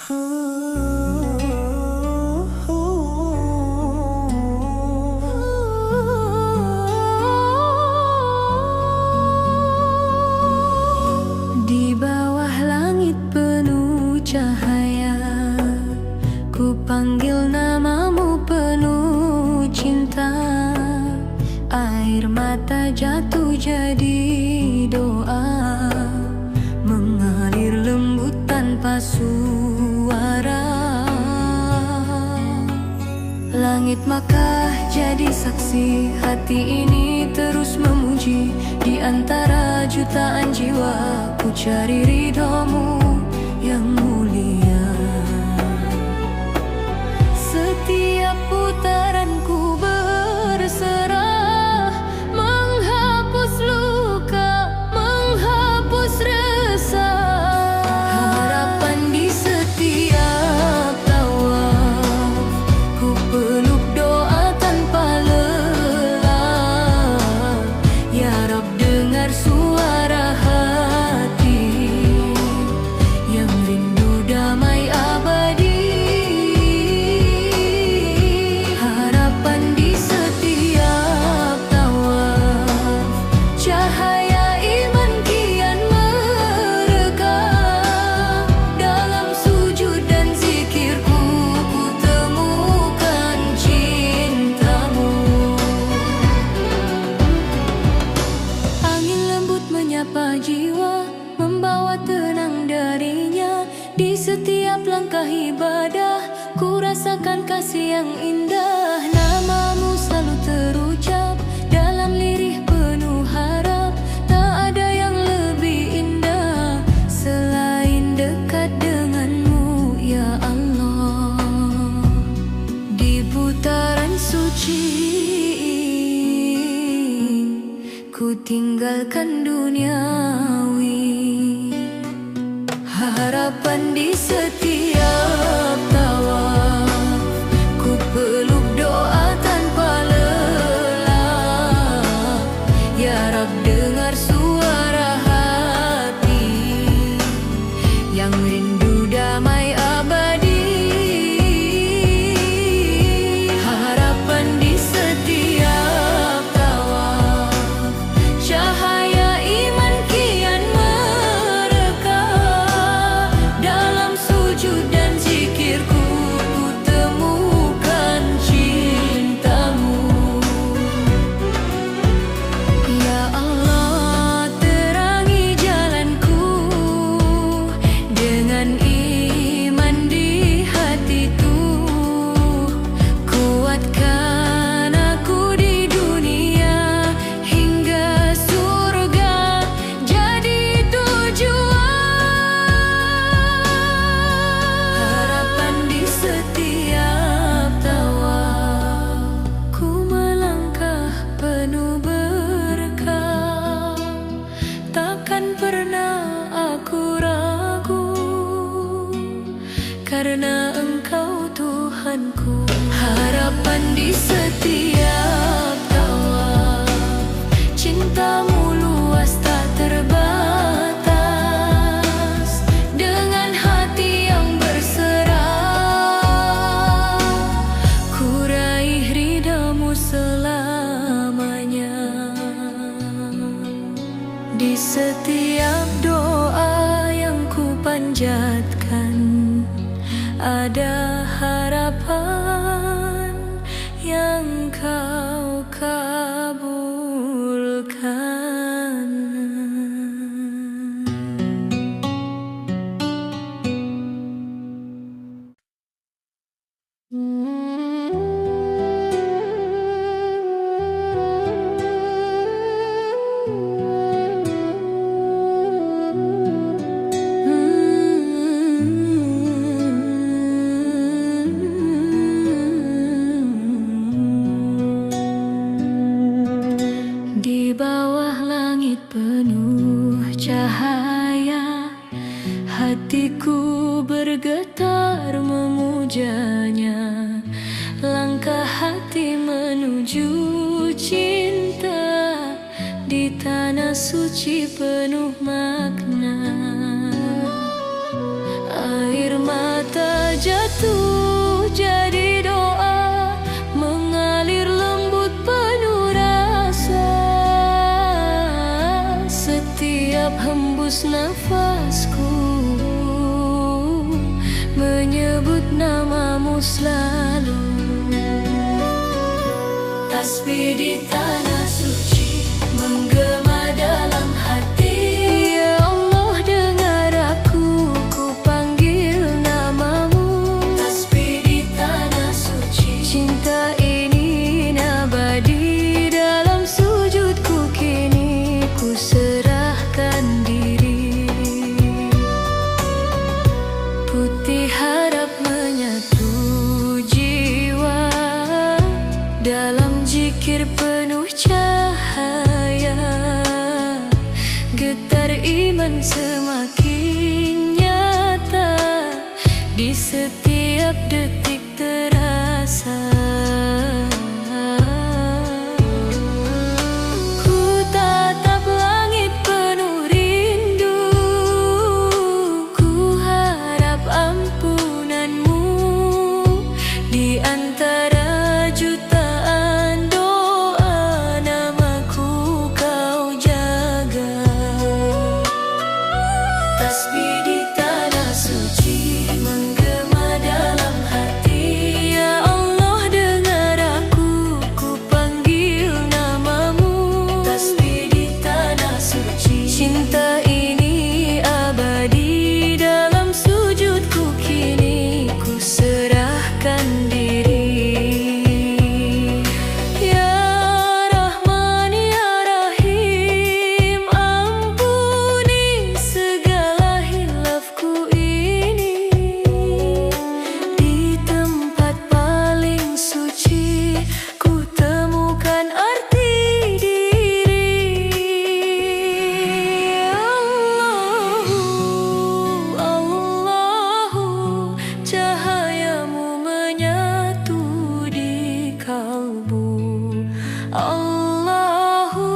Di bawah langit penuh cahaya, ku panggil namamu penuh cinta. Air mata jatuh jadi doa, mengalir lembut tanpa suara. Langit maka jadi saksi, hati ini terus memuji. Di antara jutaan jiwa, ku cari ridhomu yang mulia. Setiap putaranku berserah, menghapus luka, menghapus resah. Harapan di setiap tawaf, ku peluk doa tanpa lelah. Ya Rabb, dengar suara hati yang rindu damai abadi. Harapan di setiap tawaf, cahaya iman kian mereka. Dalam sujud dan zikirku, ku temukan cintamu. Angin lembut menyapa jiwa, membawa tenang darinya. Di setiap langkah ibadah, ku rasakan kasih yang indah. Namamu selalu terucap dalam lirih penuh harap. Tak ada yang lebih indah selain dekat denganmu, ya Allah. Di putaran suci, ku tinggalkan duniawi. Harapan di setiap tawaf, ku peluk doa tanpa lelah. Ya Rabb, dengar suara hati yang rindu damai abadi. Harapan di setiap tawaf, cahaya iman kian mereka. Dalam sujud dan zikirku, ku temukan cintamu. Ya Allah, terangi jalanku dengan iman di hatiku. Kuatkan aku di dunia hingga surga jadi tujuan. Harapan di setiap tawaf, ku melangkah penuh berkah. Takkan pernah aku ragu, karena Engkau Tuhanku. Harapan di setiap tawaf, cintamu luas tak terbatas. Dengan hati yang berserah, ku raih ridhamu selamanya. Di setiap doa yang ku panjatkan, ada harapan yang Kau kabulkan. Di bawah langit penuh cahaya, hatiku bergetar memujanya. Langkah hati menuju cinta di tanah suci penuh makna. Air mata terjatuh jadi doa, mengalir lembut penuh rasa. Setiap hembus nafasku menyebut namamu selalu. Tasbih di tanah suci menggema dalam hati. Ya Allah, dengar aku, ku panggil namamu. Tasbih di tanah suci, cinta ini abadi. Dalam sujudku kini ku serahkan diri. Putih harap menyatu jiwa dalam zikir penuh cahaya. Getar iman semakin nyata, di setiap detik terasa. Ku tatap langit penuh rindu, ku harap ampunanmu. Di antara jutaan doa, namaku kau jaga. Tasbih di tanah suci menggema dalam hati. Ya Allah, dengar aku, ku panggil namamu. Tasbih di tanah suci, cinta ini abadi. Dalam sujudku kini ku serahkan diri. Ya Rahman ya Rahim, ampuni segala hilafku ini. Di tempat paling suci ku temukan arti diri. Allahu, cahayamu menyatu di kalbu. Allahu,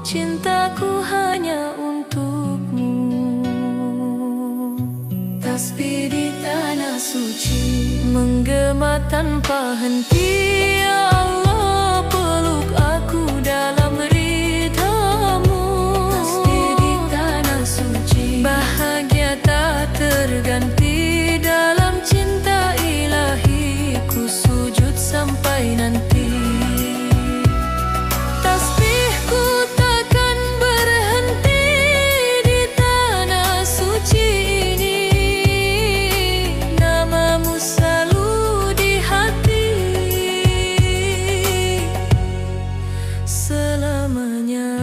cintaku hanya untukmu. Tasbih di tanah suci menggema tanpa henti. Ya Allah, peluk aku dalam ridhamu. Tasbih di tanah suci, bahagia tak terganti. Dalam cinta ilahi ku sujud sampai nanti. Tasbihku takkan berhenti di tanah suci ini. Namamu selalu di hati selamanya.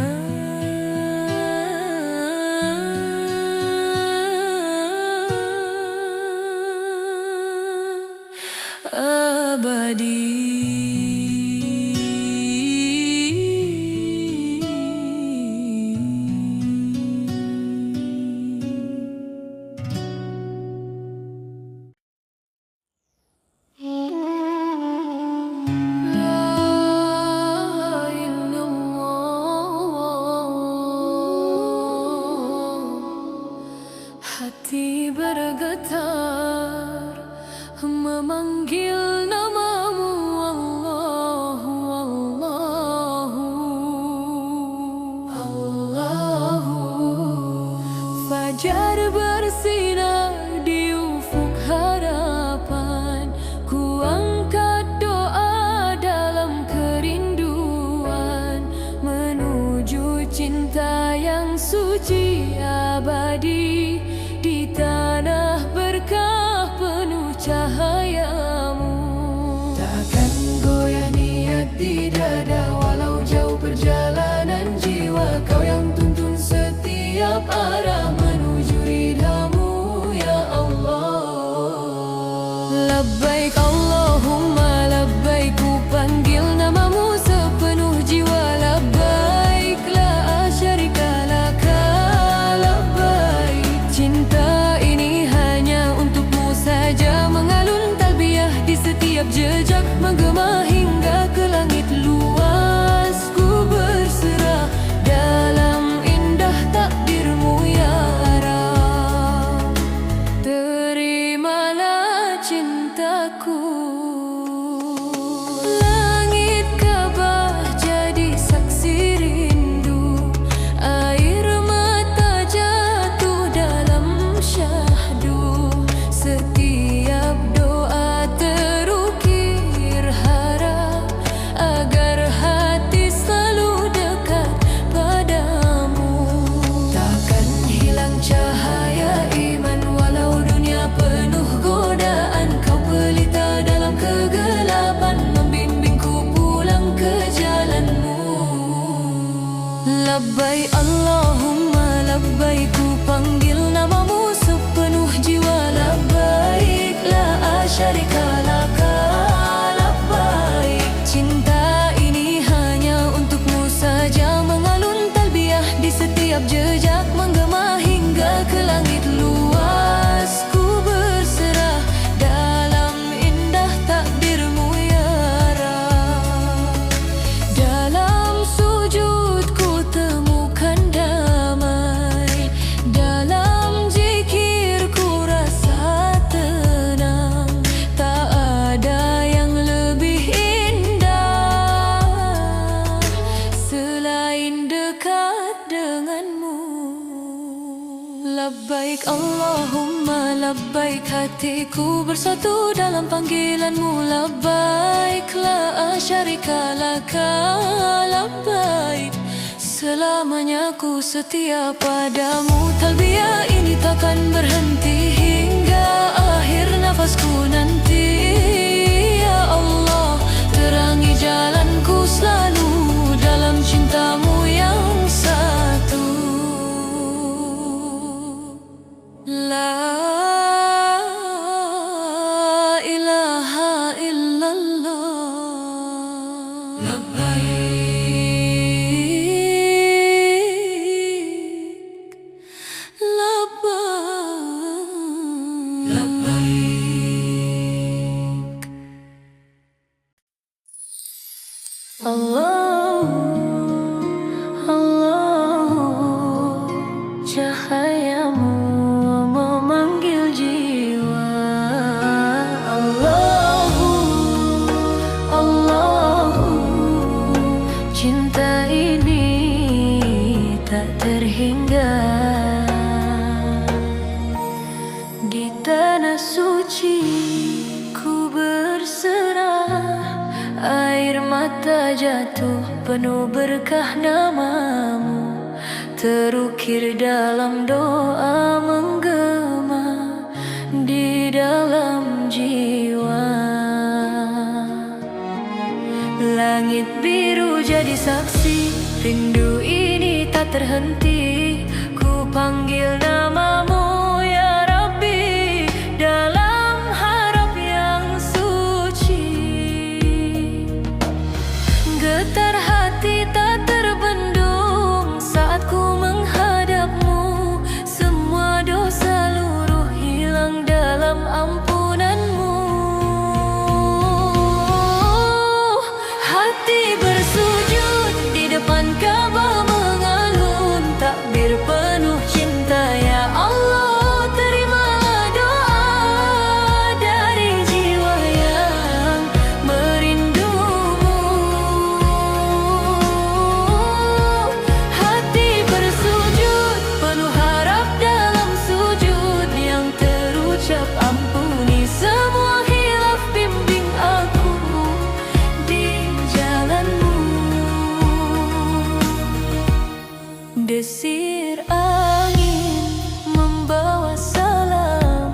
Hati bergetar memanggil namamu. Allahu, Allahu, Allahu. Fajar bersinar di ufuk harapan, ku angkat doa dalam kerinduan, menuju cinta yang suci abadi. Di tanah berkah penuh cahayamu, takkan goyah niat di dada. Walau jauh perjalanan jiwa, kau yang tuntun setiap arah menuju ridhamu. Ya Allah, labbaik Allahumma labbaik, ku panggil namamu sepenuh jiwa. Labbaik la syarika laka, labbaik. Labbaik Allahumma labbaik, ku panggil namamu sepenuh jiwa. Labbaik la syarika laka, labbaik. Cinta ini hanya untukmu saja, mengalun talbiyah di setiap jejak menggema hingga ke langit luas. Ku berserah dalam indah takdirmu ya Rab. Dalam sujud ku temukan damai, dalam zikir ku rasa tenang. Tak ada yang lebih indah selain dekat denganmu. Labbaik Allahumma labbaik, hatiku bersatu dalam panggilanmu. Labbaik la syarika laka, labbaik. Selamanya ku setia padamu, talbiyah ini takkan berhenti hingga akhir nafasku nanti. Ya Allah, terangi jalanku selalu dalam cintamu yang satu. La ilaha illallah. Labbaik, labbaik, labbaik. Allah, Allah, cahayamu memanggil jiwa. Allahu, Allahu, cinta ini tak terhingga. Di tanah suci ku berserah, air mata jatuh penuh berkah namamu, terukir dalam doa menggema di dalam jiwa. Langit biru jadi saksi, rindu ini tak terhenti. Ku panggil namamu ya Rabbi dalam harap yang suci. Getar hati tak terbendung saat ku menghadapmu. Semua dosa luruh hilang dalam ampunanmu. Hati bersujud di depan Ka'bah mengalun takbir penuh cinta. Ya Allah, terimalah doa dari jiwa yang merindumu. Hati bersujud penuh harap dalam sujud yang terucap, ampuni semua hilaf, bimbing aku di jalanmu. Desir angin membawa salam,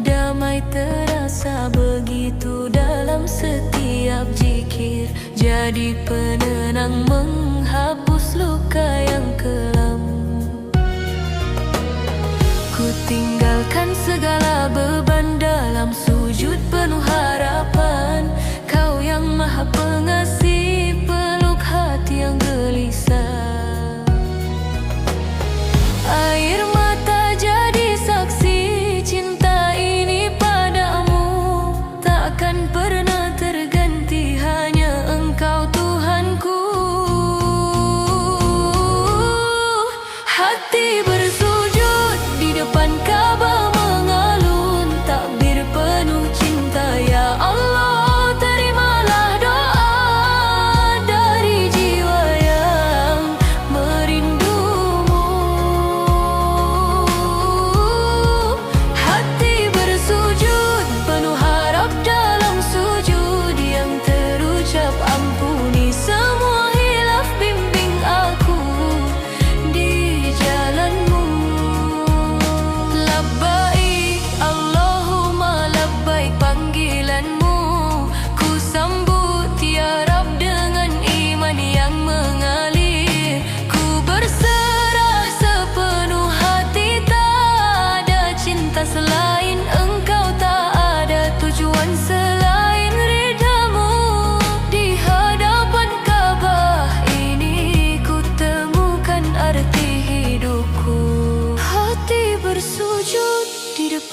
damai terasa begitu dalam setiap zikir. Jadi penenang menghapus luka yang kelam. Ku tinggalkan segala beban dalam sujud penuh harapan. Kau yang maha pengasih, peluk hati yang gelisah. Air mata jadi saksi, cinta ini padamu takkan pernah terganti. Hanya Engkau Tuhanku. Hati bersujud di depan Ka'bah mengalun takbir penuh cinta. Ya Allah, terimalah doa dari jiwa yang merindumu. Hati bersujud penuh harap dalam sujud yang terucap, ampuni semua hilaf, bimbing aku di jalan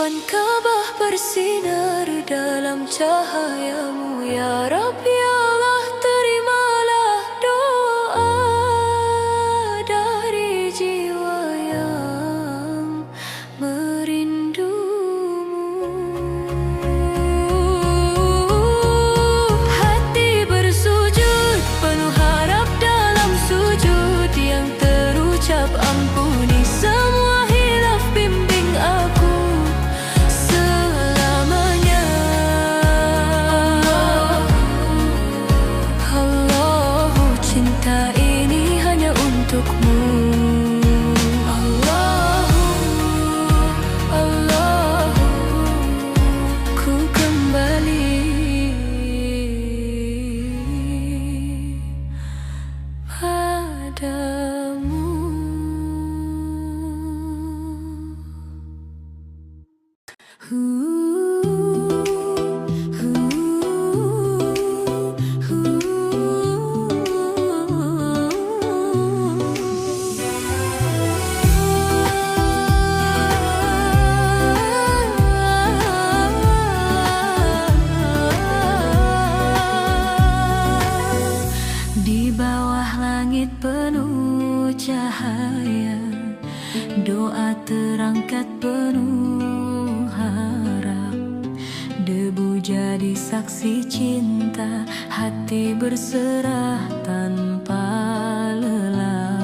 depan Ka'bah bersinar dalam cahayamu, ya Rabbi Allah, terimalah doa dari jiwa yang merindumu. Hati bersujud penuh harap dalam sujud yang terucap, ampuni semua hilaf, bimbing aku selamanya. Allahu, cinta ini hanya untukmu. Allahu, Allahu, ku kembali padamu. Di bawah langit penuh cahaya, doa terangkat penuh harap. Debu jadi saksi cinta, hati berserah tanpa lelah.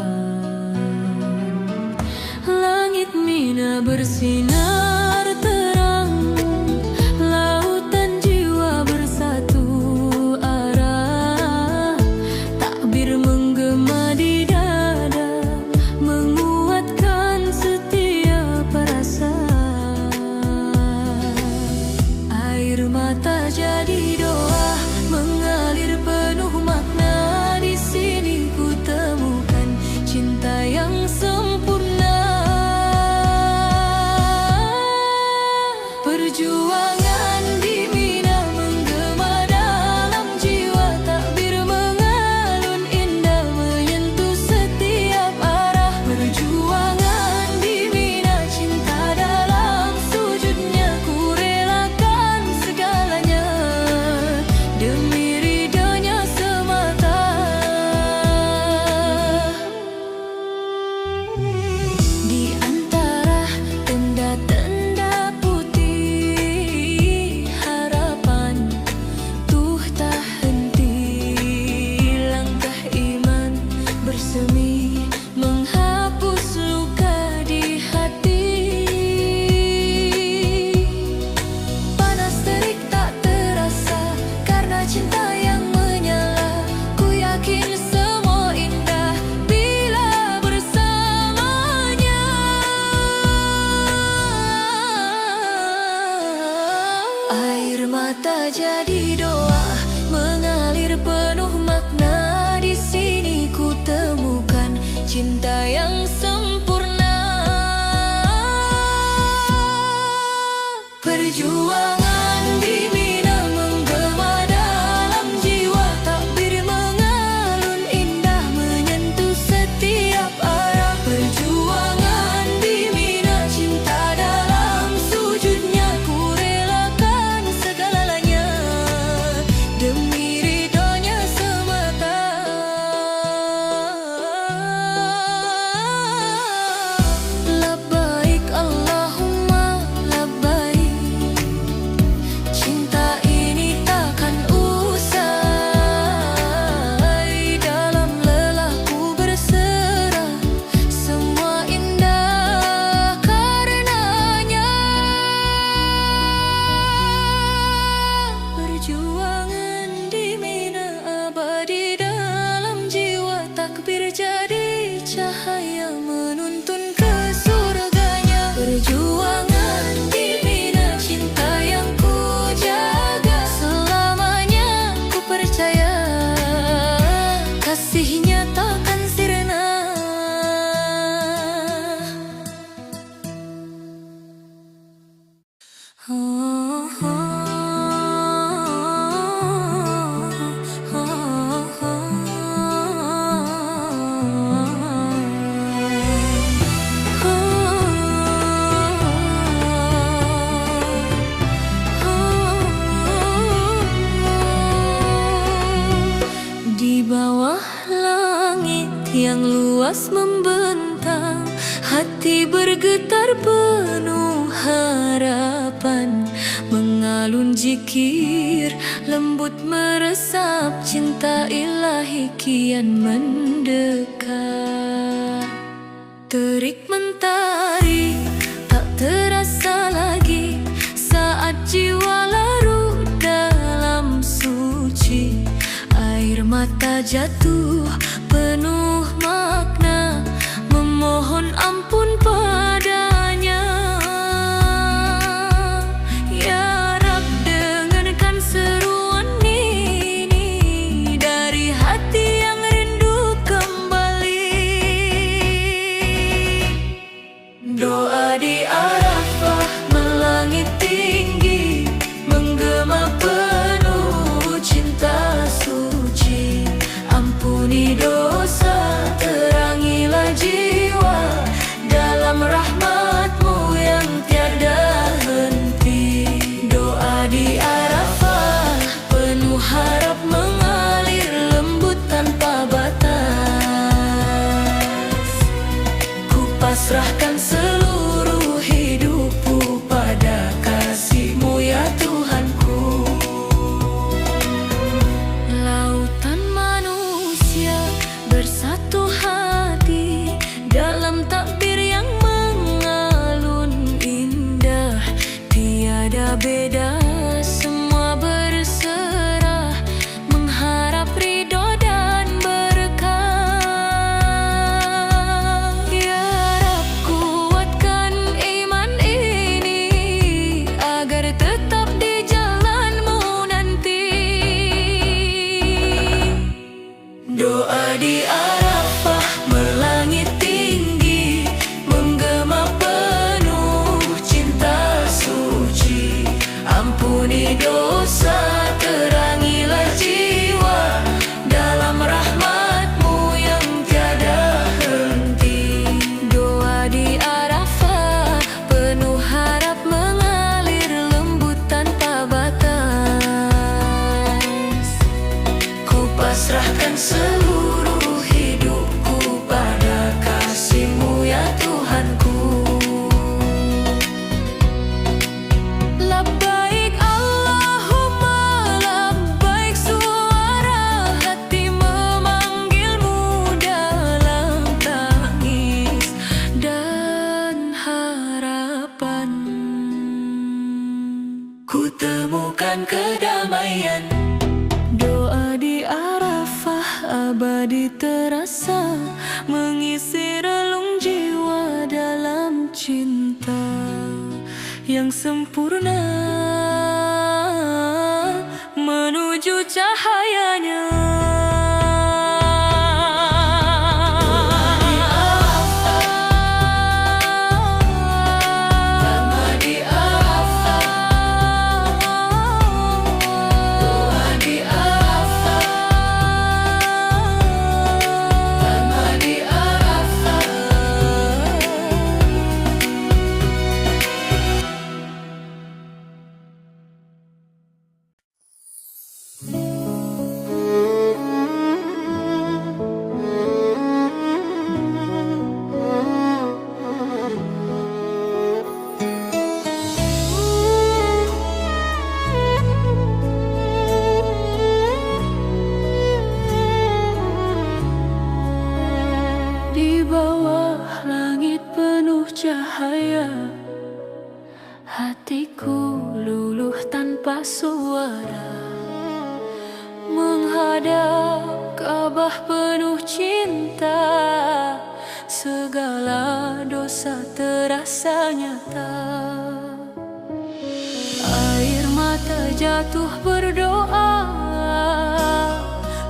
Langit Mina bersinar terang, lautan jiwa bersatu arah. Takbir menggema di dada, menguatkan setiap rasa. Air mata jadi doa, mengalir penuh makna. Di sini ku temukan cinta yang sempurna. Perjuangan di Mina menggema dalam jiwa, takbir mengalun indah menyentuh setiap arah. Perjuangan di Mina, cinta dalam sujudnya, ku relakan segalanya demi ridhonya semata. Di antara tenda-tenda putih harapan, tuh tak henti langkah iman bersemi, menghapus luka di hati. Panas terik tak terasa karena cinta yang menyala. Ku yakin semua indah bila bersamanya. Air mata jadi doa, mengalir penuh makna. Di sini ku temukan cinta yang sempurna. Perjuangan di Mina menggema dalam jiwa, takbir mengalun indah menyentuh setiap arah. Perjuangan di Mina, cinta dalam sujudnya, ku relakan segalanya demi ridhonya semata. Labbaik Allahumma labbaik, cinta ini takkan usai. Dalam lelahku berserah, semua indah karenanya. Perjuangan di Mina abadi dalam jiwa, takbir jadi cahaya menuntun ke surganya. Perjuangan di Mina, cinta yang ku jaga selamanya. Ku percaya kasihnya takkan sirna. Oh, oh, oh, oh, oh. buas membentang, hati bergetar penuh harapan. Mengalun zikir, lembut meresap, cinta ilahi kian mendekat. Terik mentari tak terasa lagi saat jiwa larut dalam suci. Air mata jatuh penuh makna, memohon ampun padanya. Ya Rab, dengarkan seruan ini dari hati yang rindu kembali. Doa di Arafah melangit tinggi, menggema penuh cinta suci. Ampuni dosa, terangilah jiwa dalam rahmat-Mu yang tiada henti. Doa di Arafah penuh harap mengalir lembut tanpa batas. Ku pasrahkan seluruh hidupku pada kasih-Mu ya Tuhanku. Lautan manusia bersatu hati dalam takbir yang mengalun indah. Tiada beda, semua berserah mengharap ridho dan berkah. Ya Rab, kuatkan iman ini agar tetap di jalan-Mu nanti. Doa di Arafah melangit tinggi, menggema penuh cinta suci. Ampuni dosa, terangilah jiwa dalam rahmat-Mu yang tiada henti. Doa di Arafah penuh harap mengalir lembut tanpa batas. Ku pasrahkan seluruh hidupku pada kasih-Mu ya Tuhanku. Labbaik Allahumma labbaik, suara hati memanggil-Mu dalam tangis dan harapan. Ku temukan kedamaian. Doa di Arafah abadi terasa, mengisi relung jiwa dalam cinta yang sempurna menuju cahayanya. Di bawah langit penuh cahaya, hatiku luluh tanpa suara, menghadap Ka'bah penuh cinta. Segala dosa terasa nyata, air mata jatuh berdoa,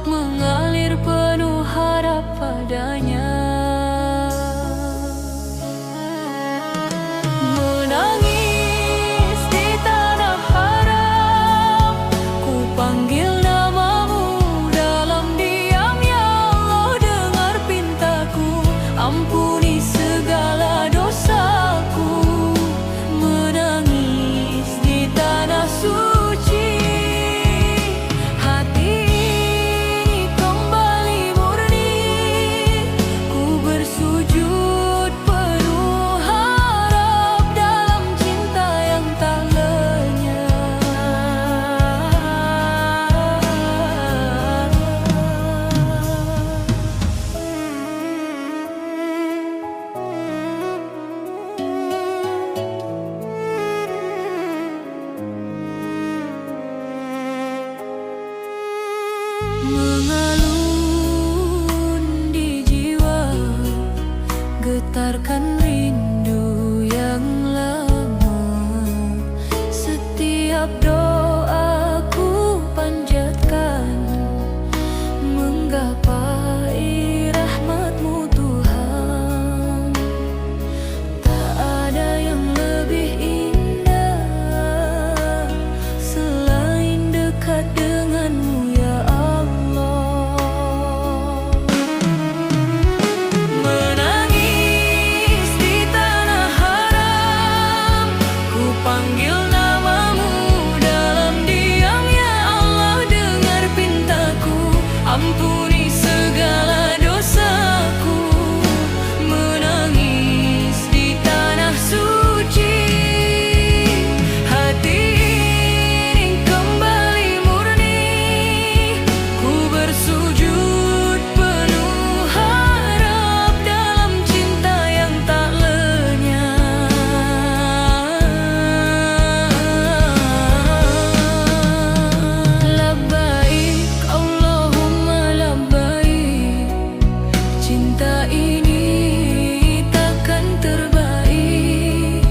mengalir penuh harap padanya. Menangis di tanah haram, ku panggil nama-Mu dalam diam. Ya Allah, dengar pintaku, ampuni segala dosaku. Menangis di tanah suci, mengantarkan rindu yang lama. Setiap doaku panjatkan, menggapai rahmat-Mu Tuhan. Tak ada yang lebih indah selain dekat dengan-Mu ya Allah. Menangis di tanah haram, ku panggil nama-Mu dalam diam ya Allah. Dengar pintaku, ampuni segala dosaku. Menangis di tanah suci, hati ini kembali murni. Ku bersujud penuh harap dalam cinta yang tak lenyap. Labbaik Allahumma labbaik, cinta ini takkan terbaik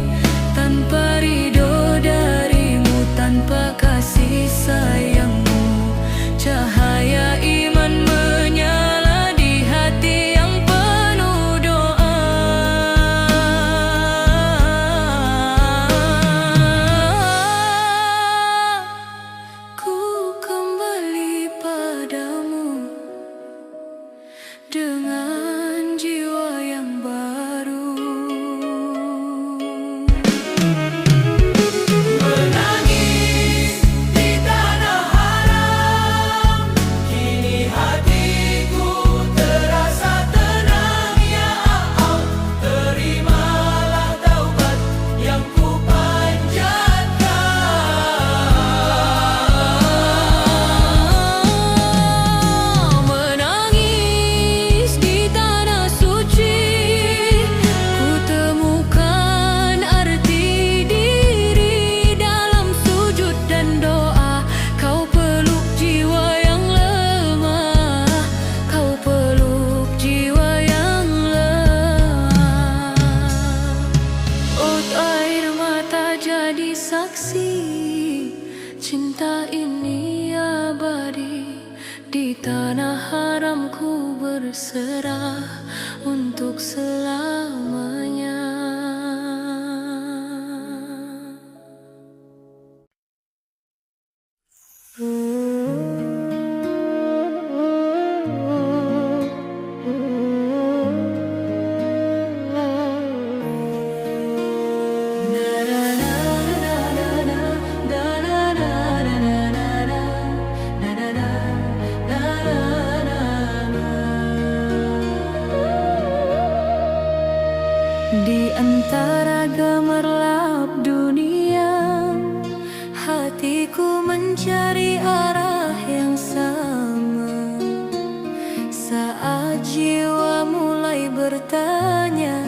tanpa ridho dari-Mu, tanpa kasih sayang-Mu. Cahaya iman menyala di hati yang penuh doa. Ku kembali padamu dengan jiwa yang baru. Menangis di tanah haram, kini hatiku terasa tenang ya Allah. Terimalah taubat yang ku panjatkan. Menangis di tanah suci, ku temukan arti diri dalam sujud dan doa. Kau peluk jiwa yang lemah, Kau peluk jiwa yang lemah. Aut air mata jadi saksi, cinta ini abadi. Di tanah haram ku berserah untuk selamanya. Di antara gemerlap dunia, hatiku mencari arah yang sama. Saat jiwa mulai bertanya,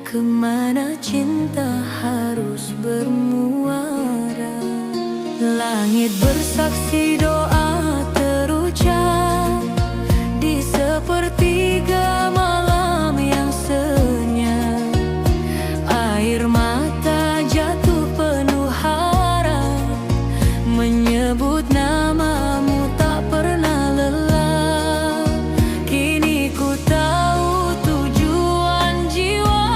kemana cinta harus bermuara. Langit bersaksi, doa terucap di sepertiga malam yang senyap. Air mata jatuh penuh harap, menyebut nama-Mu tak pernah lelah. Kini ku tahu tujuan jiwa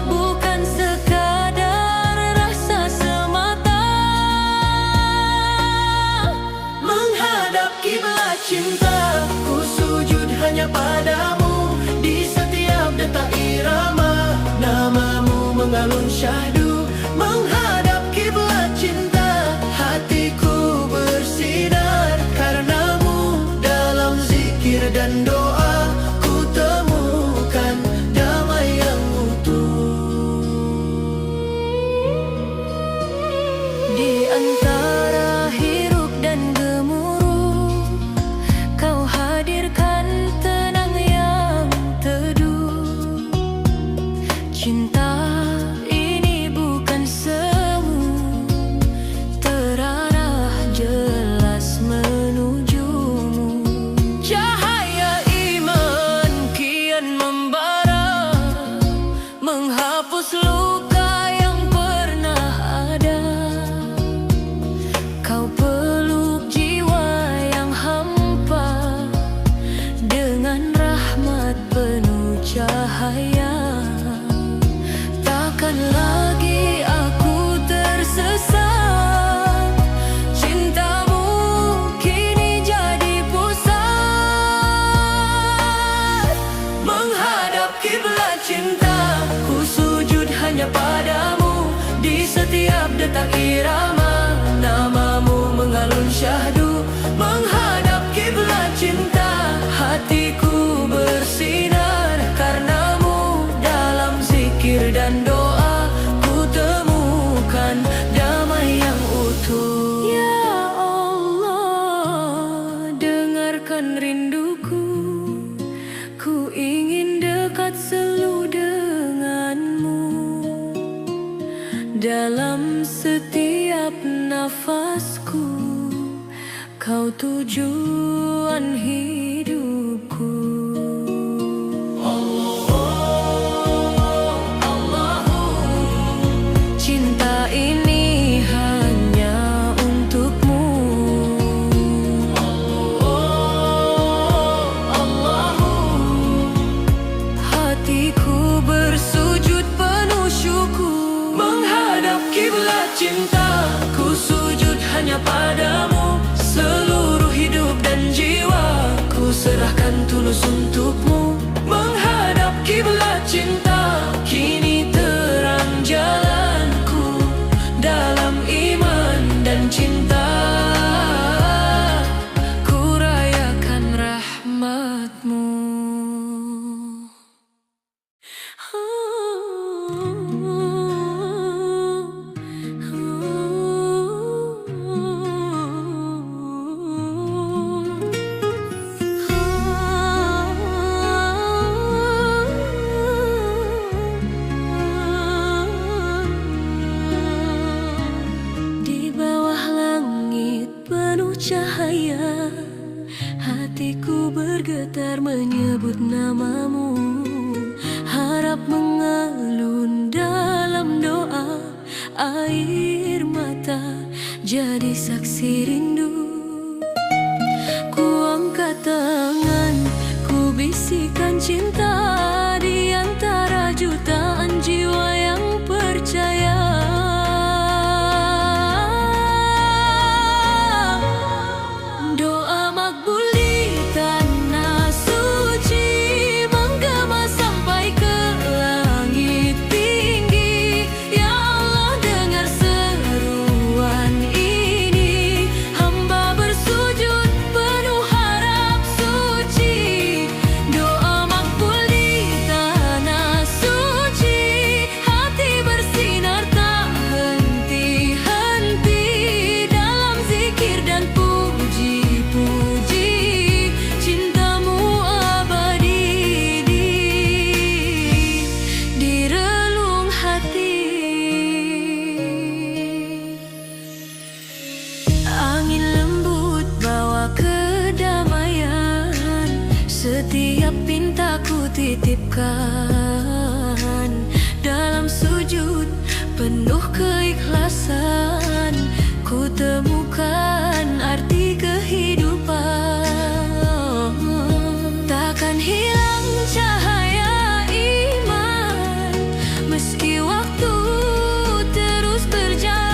bukan sekadar rasa semata. tak irama, namamu mengalun syahdu menghadap kiblat cinta. Hatiku bersinar karenamu, dalam zikir dan doa ku temukan damai yang utuh. Ya Allah, dengarkan rinduku, ku ingin dekat selalu denganmu. Dalam setiap nafasku, kau tujuan hidupku. Allahu, cinta ini hanya untukmu. Allahu, hatiku bersujud penuh syukur menghadap kiblat cinta. Ku sujud hanya padamu, seluruh hidup dan jiwa ku serahkan tulus untukmu. Menghadap kiblat cinta, kini terang jalanku dalam iman dan cinta. Ku rayakan rahmatmu. Cahaya, hatiku bergetar menyebut namamu. Harap mengalun dalam doa, air mata jadi saksi rindu. Ku angkat tangan, ku bisikan cinta di antara jutaan jiwa yang percaya. Setiap pintaku titipkan dalam sujud penuh keikhlasan. Ku temukan arti kehidupan. Takkan hilang cahaya iman meski waktu terus berjalan.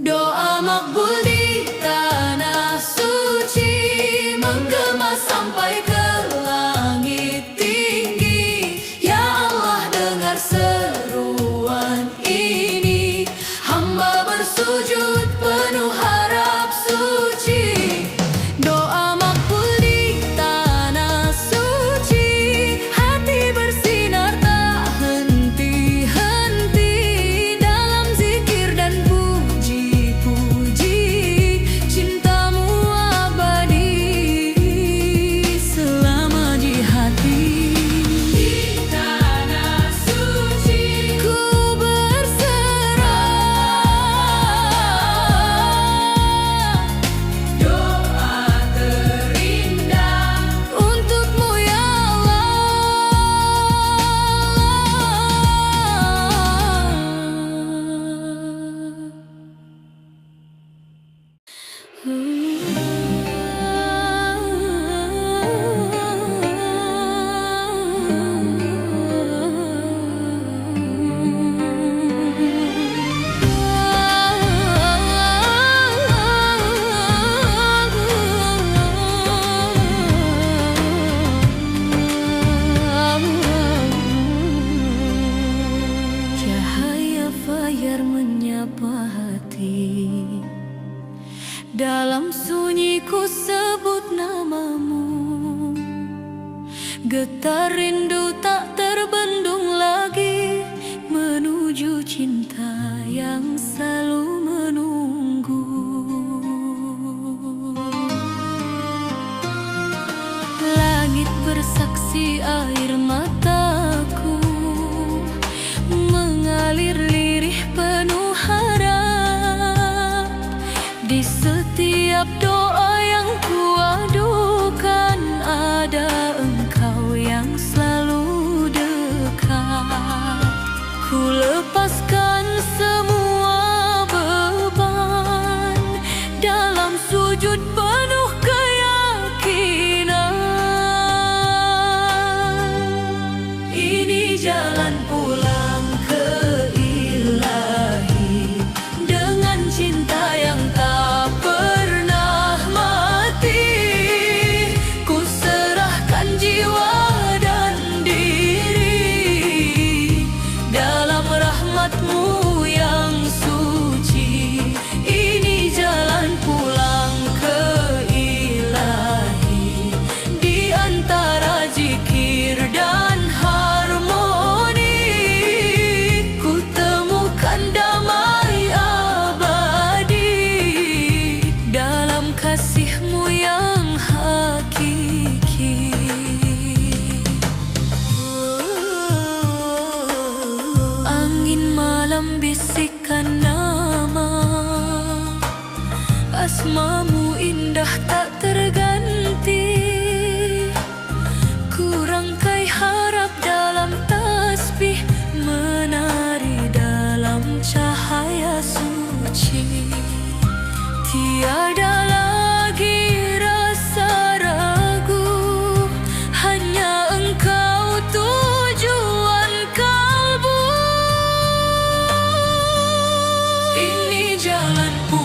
Doa makbul di tanah suci. menyapa hati. Dalam sunyi ku sebut namamu, getar rindu tak terbendung lagi, menuju cinta yang selalu menunggu. Langit bersaksi air mataku mengalir lirih penuh harap. Di setiap doa yang kuadukan ada Engkau yang selalu dekat. Ku lepaskan semua beban dalam sujud penuh keyakinan. Ini jalan pulang ke Ilahi dengan cinta yang tak pernah mati. Ku serahkan jiwa dan diri dalam rahmat-Mu yang suci. Ini jalan pulang ke Ilahi, di antara zikir dan harmoni ku temukan damai abadi dalam kasih-Mu yang hakiki. Angin malam bisikan nama, asma-Mu indah tak terganti. Ku rangkai harap dalam tasbih, menari dalam cahaya suci. Tiada lagi rasa ragu, hanya Engkau tujuan kalbu. Ini jalanku